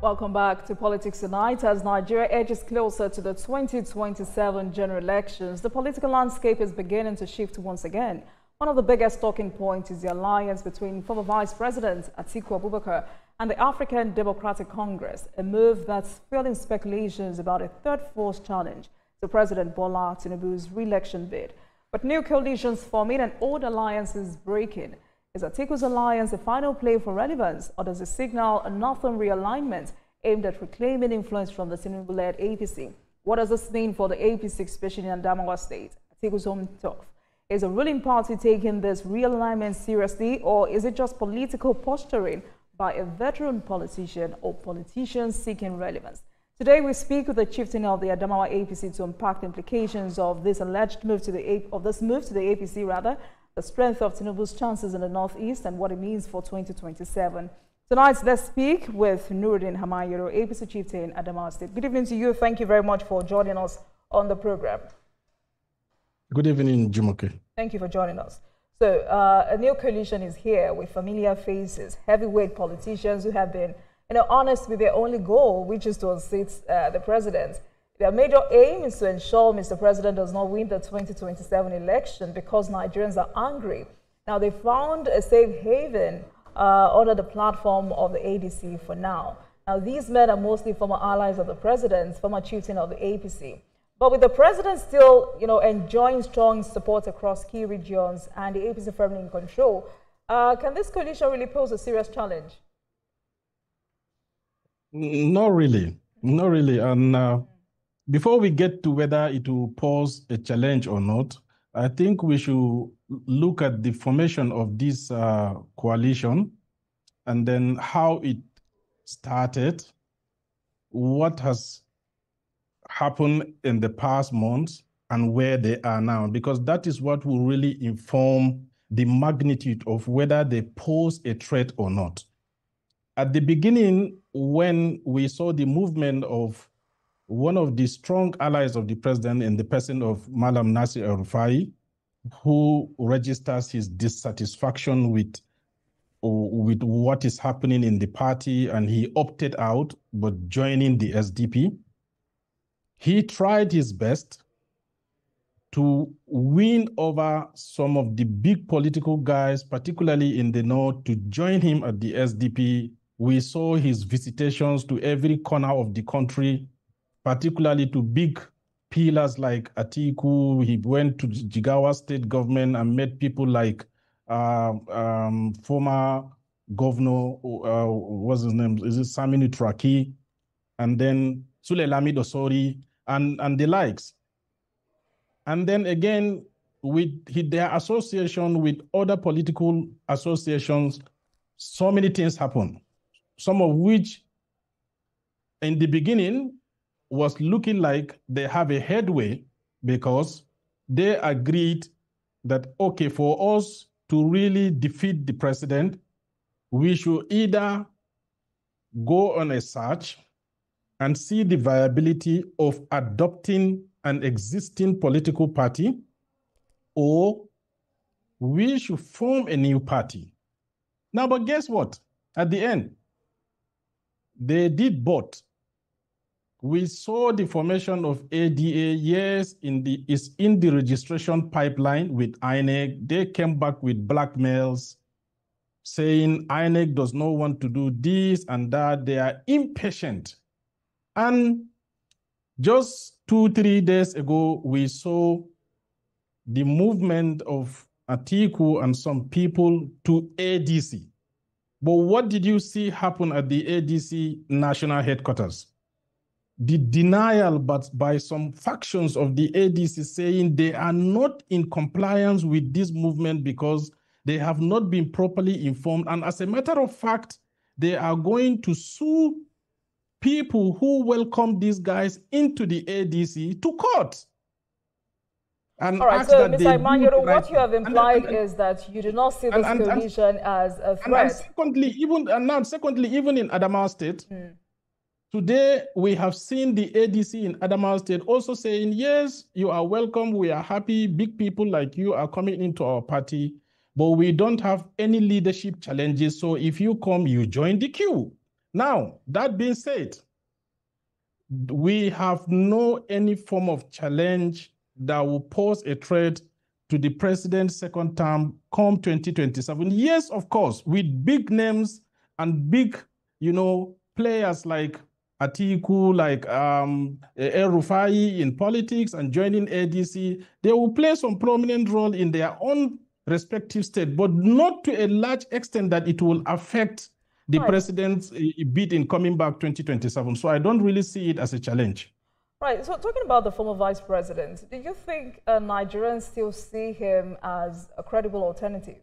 Welcome back to Politics Tonight. As Nigeria edges closer to the 2027 general elections, the political landscape is beginning to shift once again. One of the biggest talking points is the alliance between former Vice President Atiku Abubakar and the African Democratic Congress, a move that's fueling speculations about a third force challenge to President Bola Tinubu's re-election bid. But new coalitions forming and old alliances breaking. Is Atiku's alliance a final play for relevance, or does it signal a northern realignment aimed at reclaiming influence from the Tinubu-led APC? What does this mean for the APC, especially in Adamawa State, Atiku's home turf? Is the ruling party taking this realignment seriously, or is it just political posturing by a veteran politician or politicians seeking relevance? Today, we speak with the chieftain of the Adamawa APC to unpack the implications of this alleged move to the APC, the strength of Tinubu's chances in the Northeast, and what it means for 2027. Tonight, let's speak with Hammanyero, APC chieftain in Adamawa State. Good evening to you. Thank you very much for joining us on the program. Good evening, Jumoke. Thank you for joining us. So, a new coalition is here with familiar faces, heavyweight politicians who have been, honest with their only goal, which is to unseat the president. Their major aim is to ensure Mr. President does not win the 2027 election because Nigerians are angry. Now, they found a safe haven under the platform of the ADC for now. Now, these men are mostly former allies of the president, former chieftain of the APC. But with the president still, enjoying strong support across key regions and the APC firmly in control, can this coalition really pose a serious challenge? Not really. Not really. And before we get to whether it will pose a challenge or not, I think we should look at the formation of this coalition and then how it started, what has happened in the past months, and where they are now, because that is what will really inform the magnitude of whether they pose a threat or not. At the beginning, when we saw the movement of one of the strong allies of the president in the person of Malam Nasir El-Rufai, who registers his dissatisfaction with what is happening in the party, and he opted out, but joining the SDP. He tried his best to win over some of the big political guys, particularly in the north, to join him at the SDP. We saw his visitations to every corner of the country, particularly to big pillars like Atiku. He went to Jigawa state government and met people like former governor, what's his name? Is it Samini Traki? And then Sule Lamido Sori and the likes. And then again, with their association with other political associations, so many things happen. Some of which, in the beginning, was looking like they have a headway because they agreed that, okay, for us to really defeat the president, we should either go on a search and see the viability of adopting an existing political party, or we should form a new party. Now, but guess what? At the end, they did both. We saw the formation of ADA, yes, it's in the registration pipeline with INEC. They came back with blackmails saying INEC does not want to do this and that. They are impatient. And just 2-3 days ago, we saw the movement of Atiku and some people to ADC. But what did you see happen at the ADC national headquarters? The denial by some factions of the ADC saying they are not in compliance with this movement because they have not been properly informed. And as a matter of fact, they are going to sue people who welcomed these guys into the ADC to court. And all right, so Mr. Hammanyero, what you have implied is that you do not see this coalition as a threat. And secondly, even in Adamawa State, today we have seen the ADC in Adamawa State also saying, yes, you are welcome, we are happy, big people like you are coming into our party, but we don't have any leadership challenges, so if you come, you join the queue. Now, that being said, we have no any form of challenge that will pose a threat to the president's second term come 2027. Yes, of course, with big names and big, players like Atiku, like El Rufai in politics and joining ADC, they will play some prominent role in their own respective state, but not to a large extent that it will affect the president's bid in coming back 2027. So I don't really see it as a challenge. Right. So talking about the former vice president, do you think Nigerians still see him as a credible alternative?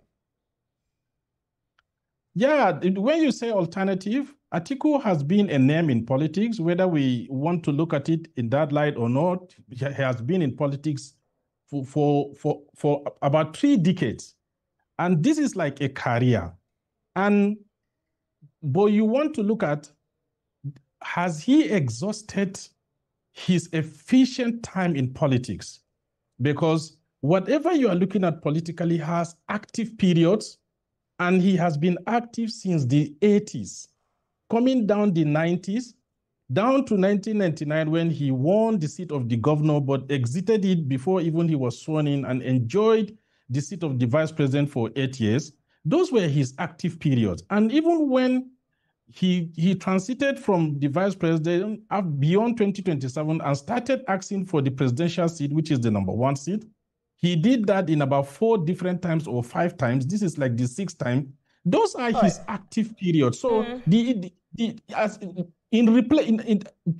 Yeah, when you say alternative, Atiku has been a name in politics, whether we want to look at it in that light or not. He has been in politics for about 3 decades. And this is like a career. But you want to look at, has he exhausted his efficient time in politics? Because whatever you are looking at politically has active periods, and he has been active since the 80s, coming down the 90s, down to 1999 when he won the seat of the governor, but exited it before even he was sworn in and enjoyed the seat of the vice president for 8 years. Those were his active periods. And even when he transited from the vice president beyond 2027 and started asking for the presidential seat, which is the number 1 seat. He did that in about 4 different times or 5 times. This is like the 6th time. Those are his active periods. So to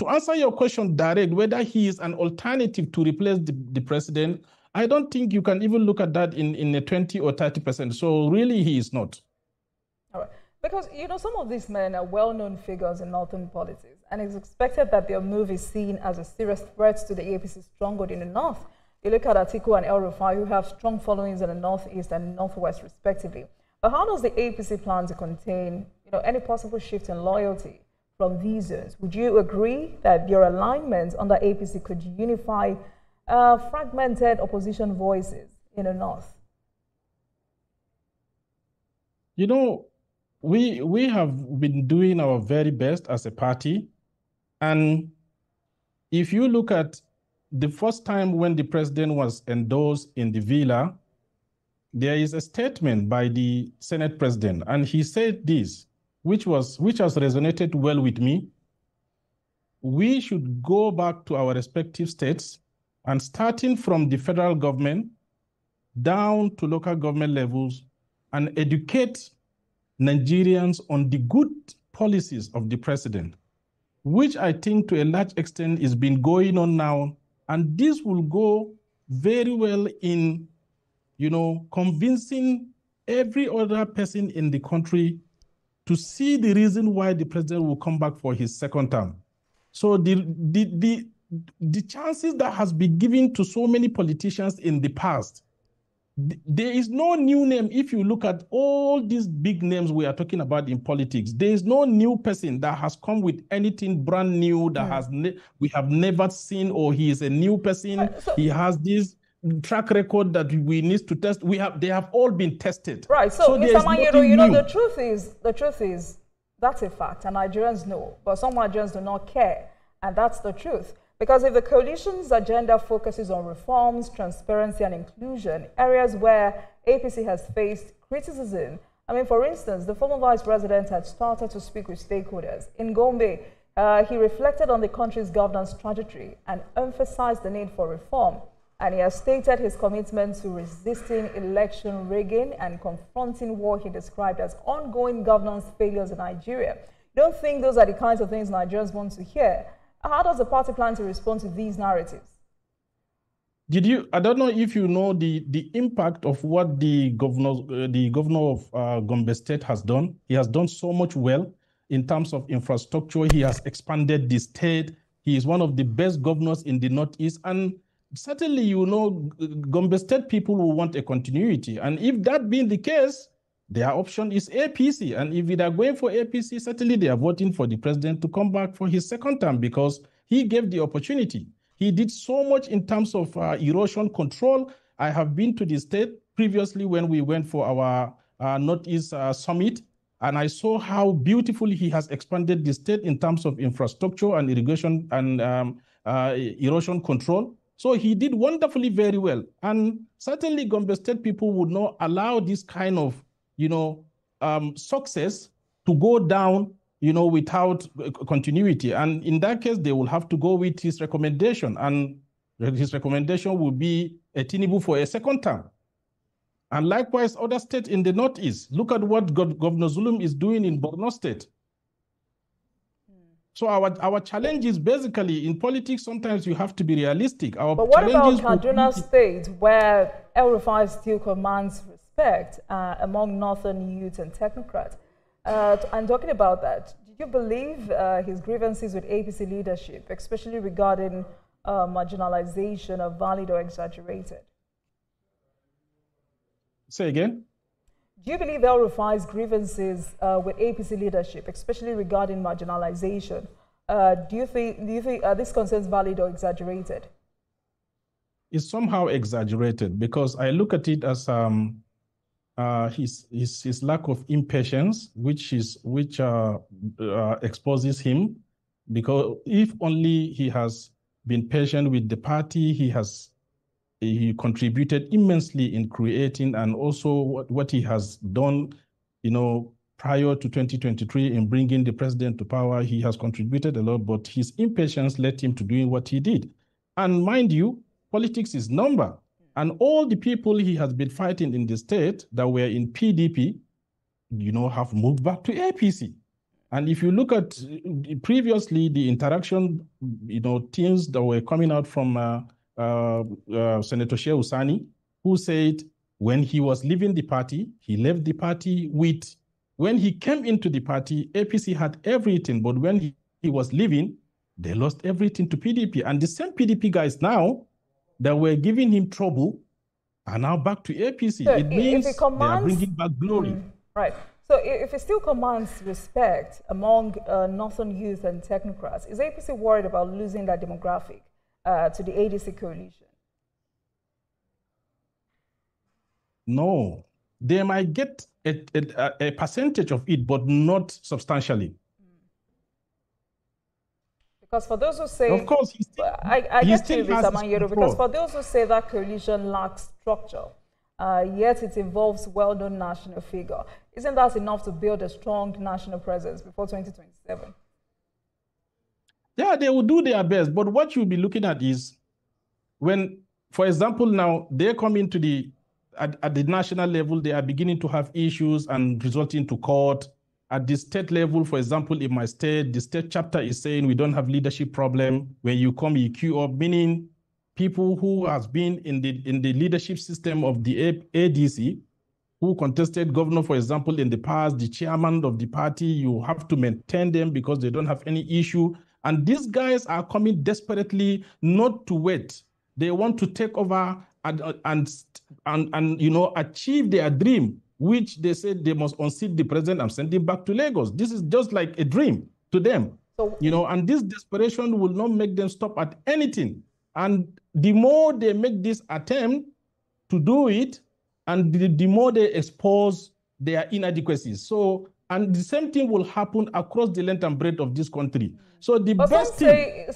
answer your question direct, whether he is an alternative to replace the president, I don't think you can even look at that in a 20 or 30%. So really, he is not. All right. Because, some of these men are well-known figures in northern politics, and it's expected that their move is seen as a serious threat to the APC's stronghold in the north. You look at Atiku and El Rufai, who have strong followings in the northeast and northwest, respectively. But how does the APC plan to contain, any possible shift in loyalty from these zones? Would you agree that your alignment under APC could unify fragmented opposition voices in the north? We have been doing our very best as a party. And if you look at the first time when the president was endorsed in the villa, there is a statement by the Senate president. And he said this, which has resonated well with me. We should go back to our respective states and starting from the federal government down to local government levels and educate Nigerians on the good policies of the president, which I think to a large extent is been going on now. And this will go very well in, convincing every other person in the country to see the reason why the president will come back for his second term. So the chances that has been given to so many politicians in the past, there is no new name. If you look at all these big names we are talking about in politics, there is no new person that has come with anything brand new that we have never seen, or he is a new person. He has this track record that we need to test. They have all been tested. Right. So Mr. Hammanyero, the truth is that's a fact, and Nigerians know, but some Nigerians do not care, and that's the truth. Because if the coalition's agenda focuses on reforms, transparency, and inclusion, areas where APC has faced criticism, for instance, the former vice president had started to speak with stakeholders. In Gombe, he reflected on the country's governance trajectory and emphasized the need for reform. And he has stated his commitment to resisting election rigging and confronting what he described as ongoing governance failures in Nigeria. You don't think those are the kinds of things Nigerians want to hear? How does the party plan to respond to these narratives? I don't know if you know the impact of what the governor of Gombe State has done. He has done so much well in terms of infrastructure. He has expanded the state. He is one of the best governors in the Northeast. And certainly, Gombe State people will want a continuity. And if that being the case, their option is APC. And if they are going for APC, certainly they are voting for the president to come back for his second term because he gave the opportunity. He did so much in terms of erosion control. I have been to the state previously when we went for our Northeast Summit, And I saw how beautifully he has expanded the state in terms of infrastructure and irrigation and erosion control. So he did wonderfully very well. And certainly Gombe State people would not allow this kind of, success to go down, without continuity. And in that case, they will have to go with his recommendation. And his recommendation will be a Tinubu for a second term. And likewise, other states in the Northeast. Look at what Governor Zulum is doing in Borno State. So our challenge is basically, in politics, sometimes you have to be realistic. But what about Kaduna State, where El Rufai still commands respect among Northern youth and technocrats? And talking about that, do you believe his grievances with APC leadership, especially regarding marginalization, are valid or exaggerated? Say again? Do you believe El Rufai's grievances with APC leadership, especially regarding marginalization, do you think these concerns valid or exaggerated? It's somehow exaggerated, because I look at it as his lack of impatience, which exposes him. Because if only he has been patient with the party, he contributed immensely in creating, and also what he has done, prior to 2023 in bringing the president to power. He has contributed a lot, but his impatience led him to doing what he did. And mind you, politics is number. And all the people he has been fighting in the state that were in PDP, have moved back to APC. And if you look at previously the interaction, teams that were coming out from Senator Shehu Sani, who said when he was leaving the party, he left the party with, when he came into the party, APC had everything, but when he was leaving, they lost everything to PDP. And the same PDP guys now that were giving him trouble are now back to APC. So it means they are bringing back glory. Right. So if it still commands respect among Northern youth and technocrats, is APC worried about losing that demographic to the ADC coalition? No. They might get a percentage of it, but not substantially. Because for those who say, of course, I get to this, Hammanyero, because for those who say that coalition lacks structure, yet it involves well-known national figure, isn't that enough to build a strong national presence before 2027? Yeah, they will do their best, but what you'll be looking at is when, for example, now they come into at the national level, they are beginning to have issues and resulting to court. At the state level, for example, in my state, the state chapter is saying we don't have leadership problem. When you come, you queue up, meaning people who has been in the leadership system of the ADC, who contested governor, for example, in the past, the chairman of the party, you have to maintain them because they don't have any issue. And these guys are coming desperately not to wait. They want to take over and achieve their dream, which they said they must unseat the president and send him back to Lagos. This is just like a dream to them. So, and this desperation will not make them stop at anything. And the more they make this attempt to do it, and the more they expose their inadequacies. So, and the same thing will happen across the length and breadth of this country. So the best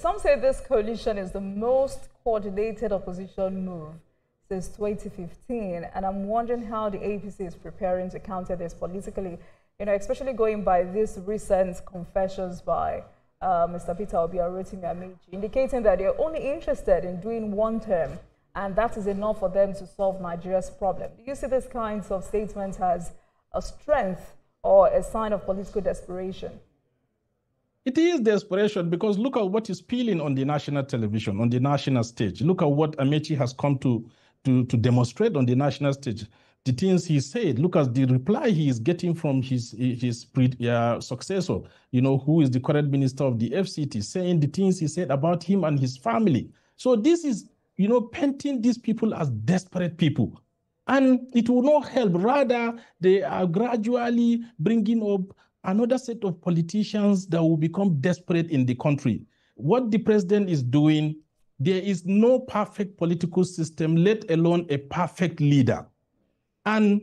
some say this coalition is the most coordinated opposition move since 2015, and I'm wondering how the APC is preparing to counter this politically, especially going by these recent confessions by Mr. Peter Obi and Rotimi Amaechi, indicating that they're only interested in doing one term, and that is enough for them to solve Nigeria's problem. Do you see these kinds of statements as a strength or a sign of political desperation? It is desperation, because look at what is spilling on the national television, on the national stage. Look at what Amaechi has come to demonstrate on the national stage. The things he said, look at the reply he is getting from his successor, who is the current minister of the FCT, saying the things he said about him and his family. So this is, painting these people as desperate people. And it will not help. Rather, they are gradually bringing up another set of politicians that will become desperate in the country. What the president is doing, there is no perfect political system, let alone a perfect leader. And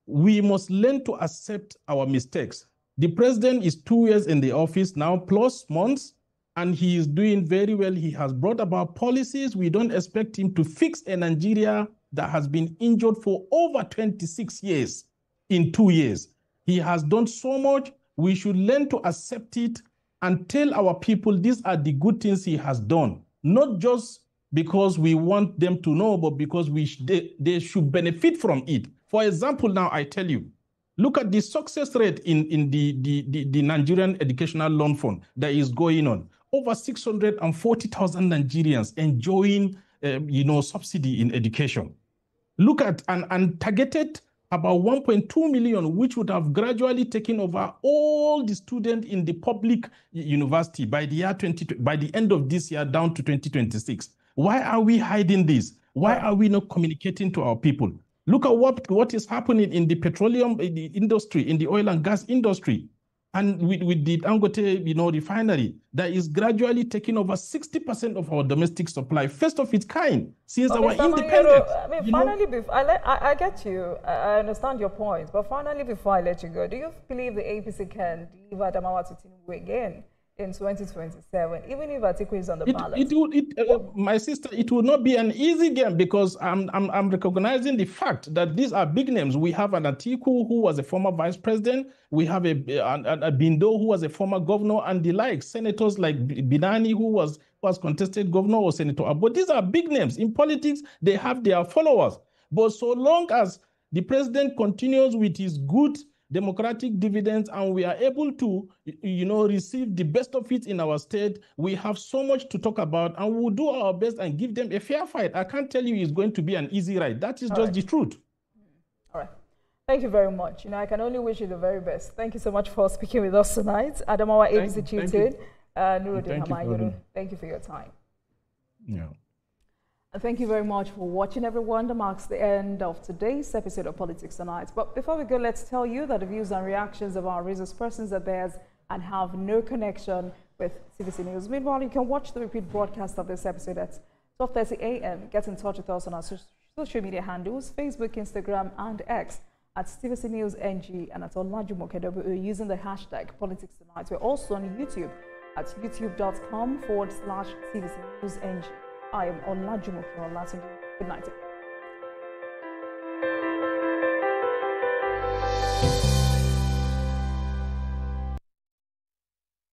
we must learn to accept our mistakes. The president is 2 years in the office now, plus months, and he is doing very well. He has brought about policies. We don't expect him to fix a Nigeria that has been injured for over 26 years in 2 years. He has done so much. We should learn to accept it and tell our people these are the good things he has done, not just because we want them to know, but because they should benefit from it. For example, now I tell you, look at the success rate in the Nigerian Educational Loan Fund that is going on. Over 640,000 Nigerians enjoying, subsidy in education. Look at and targeted about 1.2 million, which would have gradually taken over all the students in the public university by the end of this year down to 2026. Why are we hiding this? Why are we not communicating to our people? Look at what is happening in the petroleum industry, in the oil and gas industry, and with the Dangote, refinery that is gradually taking over 60% of our domestic supply, first of its kind since our independence. Finally, I get you. I understand your point, but finally, before I let you go, do you believe the APC can deliver Adamawa to Tinubu again in 2027, even if Atiku is on the ballot? My sister, it will not be an easy game, because I'm recognizing the fact that these are big names. We have an Atiku who was a former vice president. We have a Bindo who was a former governor, and the like. Senators like Binani who was contested governor, or Senator. But these are big names. In politics, they have their followers. But so long as the president continues with his good democratic dividends and we are able to, receive the best of it in our state, we have so much to talk about, and we'll do our best and give them a fair fight. I can't tell you it's going to be an easy ride. That is just the truth. All right. Thank you very much. I can only wish you the very best. Thank you so much for speaking with us tonight. Adamawa APC Chieftain, Nuruddin Hammanyero. Thank you for your time. Yeah. And thank you very much for watching, everyone. That marks the end of today's episode of Politics Tonight. But before we go, let's tell you that the views and reactions of our resource persons are theirs and have no connection with TVC News. Meanwhile, you can watch the repeat broadcast of this episode at 12:30 a.m. Get in touch with us on our social media handles, Facebook, Instagram, and X at TVC News NG and at Olajumoke using the hashtag Politics Tonight. We're also on YouTube at youtube.com/TVC News NG. I am Olajumoke. Good night.